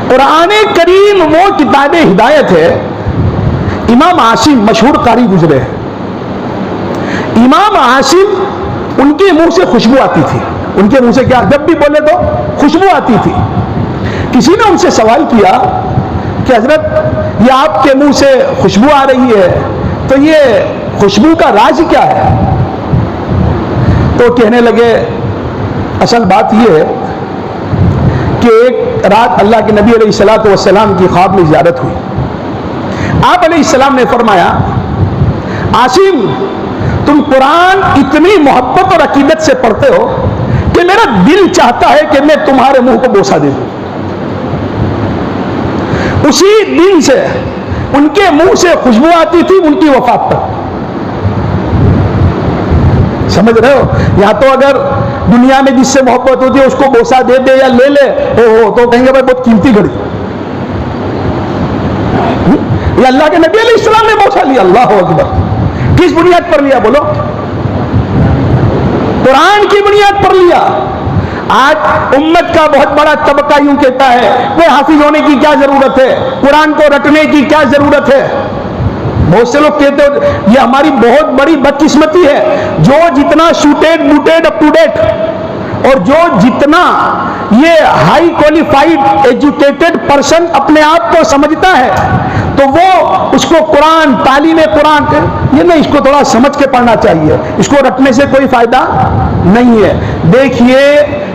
कुरान करीम वो किताब हिदायत है। इमाम आसिम मशहूर कारी गुजरे हैं। इमाम आसिम उनके मुंह से खुशबू आती थी। उनके मुंह से क्या, जब भी बोले तो खुशबू आती थी। किसी ने उनसे सवाल किया कि हजरत ये आपके मुंह से खुशबू आ रही है, तो ये खुशबू का राज क्या है? तो कहने लगे असल बात ये है कि एक रात अल्लाह के नबी अलैहिस्सलातु वस्सलाम की ख्वाब में ज़ियारत हुई। आप अलैहिस्सलाम ने फरमाया, आसिम तुम कुरान इतनी मोहब्बत और अकीदत से पढ़ते हो कि मेरा दिल चाहता है कि मैं तुम्हारे मुंह को बोसा दे दूं। उसी दिन से उनके मुंह से खुशबू आती थी उनकी वफात तक। समझ रहे हो? या तो अगर दुनिया में जिससे मोहब्बत होती है उसको बोसा दे दे या ले ले हो तो कहेंगे भाई बहुत कीमती घड़ी। ये अल्लाह के नबी अलैहिस्सलाम ने बोसा लिया। अल्लाह अकबर। किस बुनियाद पर लिया बोलो? कुरान की बुनियाद पर लिया। आज उम्मत का बहुत बड़ा तबका यूं कहता है कि हाफिज होने की क्या जरूरत है, कुरान को रटने की क्या जरूरत है। बहुत से लोग कहते हो ये हमारी बहुत बड़ी बदकिस्मती है। जो जितना suited booted up to date और जो जितना ये हाई क्वालिफाइड एजुकेटेड पर्सन अपने आप को समझता है तो वो उसको कुरान, तालीम कुरान, ये नहीं, इसको थोड़ा समझ के पढ़ना चाहिए, इसको रटने से कोई फायदा नहीं है। देखिए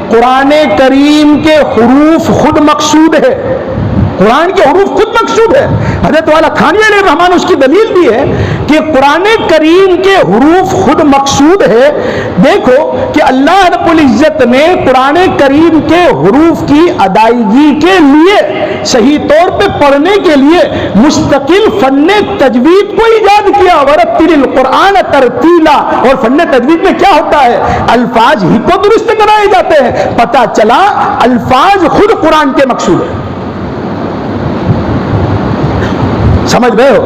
कुरान करीम के हुरूफ खुद मकसूद है। कुरान के हुरूफ खुद मकसूद है। हज़रत वाला खानी रहमान उसकी दलील दी है कि कुरान करीम के हुरूफ खुद मकसूद है। देखो कि अल्लाह रब्बुल इज्जत ने कुरान करीम के हुरूफ की अदायगी के लिए, सही तौर पे पढ़ने के लिए मुस्तकिल फन्ने तजवीद को इजाद किया। वरत्तिलिल कुरान तरतीला। और फन्ने तजवीद में क्या होता है? अल्फाज ही को दुरुस्त कराए जाते हैं। पता चला अल्फाज खुद कुरान के मकसूद है। समझ गए हो?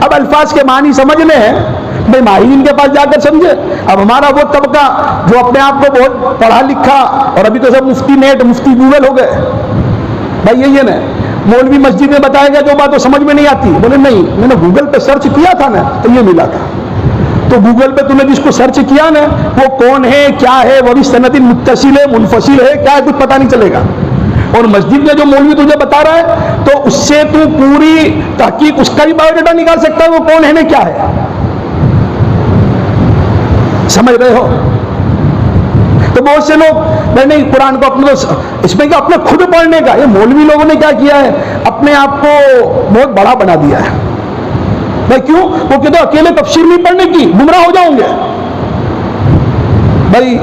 अब अल्फाज के मानी समझने हैं भाई माहिरीन के पास जाकर समझे। अब हमारा वो तबका जो अपने आप को बहुत पढ़ा लिखा, और अभी तो सब मुफ्ती नेट, मुफ्ती गूगल हो गए भाई, यही है ना। मौलवी मस्जिद में बताएगा जो बात तो समझ में नहीं आती, बोले नहीं मैंने गूगल पे सर्च किया था ना तो ये मिला था। तो गूगल पे तूने जिसको सर्च किया ना वो कौन है, क्या है, वो भी सनदी मुत्तसिल है, मुनफसिल है, क्या है, कुछ पता नहीं चलेगा। और मस्जिद में जो मौलवी तुझे बता रहा है तो उससे तू पूरी तहकीक उसका भी बायोडाटा निकाल सकता है, वो कौन है ना क्या है। समझ रहे हो? तो बहुत से लोग नहीं कुरान को अपने, तो इसमें क्या अपने खुद पढ़ने का, ये मौलवी लोगों ने क्या किया है, अपने आप को बहुत बड़ा बना दिया है भाई। क्यों? वो कहते अकेले तफसीर नहीं पढ़ने की, गुमराह हो जाओगे भाई।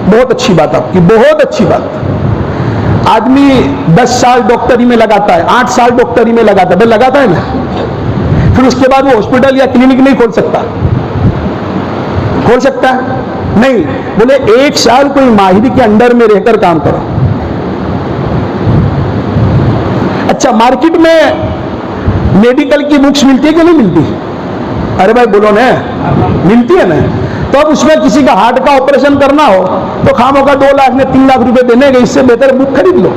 बहुत अच्छी बात आपकी, बहुत अच्छी बात। आदमी 10 साल डॉक्टरी में लगाता है, 8 साल डॉक्टरी में लगाता है, लगाता है ना, फिर उसके बाद वो हॉस्पिटल या क्लिनिक नहीं खोल सकता। खोल सकता है? नहीं। बोले 1 साल कोई माहिर के अंडर में रहकर काम करो। अच्छा, मार्केट में मेडिकल की बुक्स मिलती है कि नहीं मिलती? अरे भाई बोलो ना, मिलती है ना। तो अब उसमें किसी का हार्ट का ऑपरेशन करना हो तो खामों का 2 लाख में 3 लाख रुपए देने गए, इससे बेहतर बुक खरीद लो।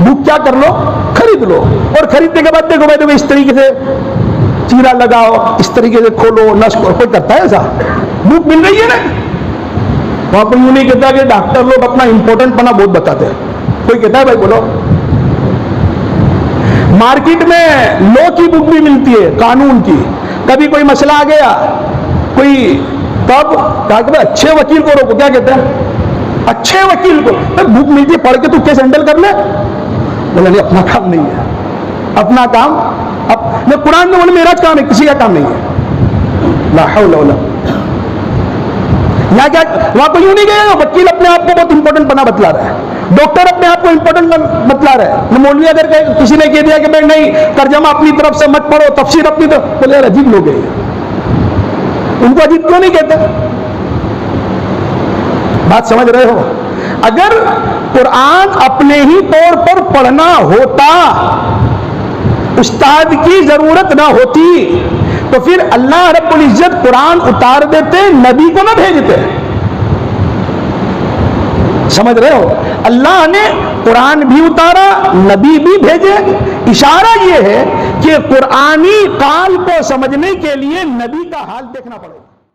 बुक क्या कर लो? खरीद लो। और खरीदने के बाद देखो भाई देखो इस तरीके से चीरा लगाओ, इस तरीके से खोलो, नस को, कोई करता है ऐसा? बुक मिल रही है ना। वहां पर यूं नहीं कहता कि डॉक्टर लोग अपना इंपॉर्टेंट पना बहुत बताते हैं। कोई कहता है भाई बोलो? मार्केट में लॉ की बुक भी मिलती है, कानून की। कभी कोई मसला आ गया, कोई तब कहा कि अच्छे वकील को रोको, क्या कहते हैं? अच्छे वकील को तो बुक मिलती है, पढ़ के तू केस हैंडल कर ले। बोले नहीं अपना काम नहीं है, अपना काम अब कुरान में बोले मेरा काम है, किसी का काम नहीं है। ला हौला वला। यहाँ क्या वहां पर यूं नहीं गया, वकील अपने आप को बहुत इंपॉर्टेंट बना बतला रहा है, डॉक्टर अपने आप को इंपॉर्टेंट बतला रहा है। मौलवी अगर किसी ने कह दिया कि भाई नहीं तर्जमा अपनी तरफ से मत पढ़ो, तफसीर अपनी तरफ, बोले यार अजीब लोग हैं, उनको अजीब क्यों नहीं कहते? बात समझ रहे हो? अगर कुरान अपने ही तौर पर पढ़ना होता, उस्ताद की जरूरत ना होती, तो फिर अल्लाह रब्बुल इज्जत कुरान उतार देते, नबी को ना भेजते। समझ रहे हो? अल्लाह ने कुरान भी उतारा, नबी भी भेजे। इशारा यह है कि कुरानी काल को समझने के लिए नबी का हाल देखना पड़ेगा।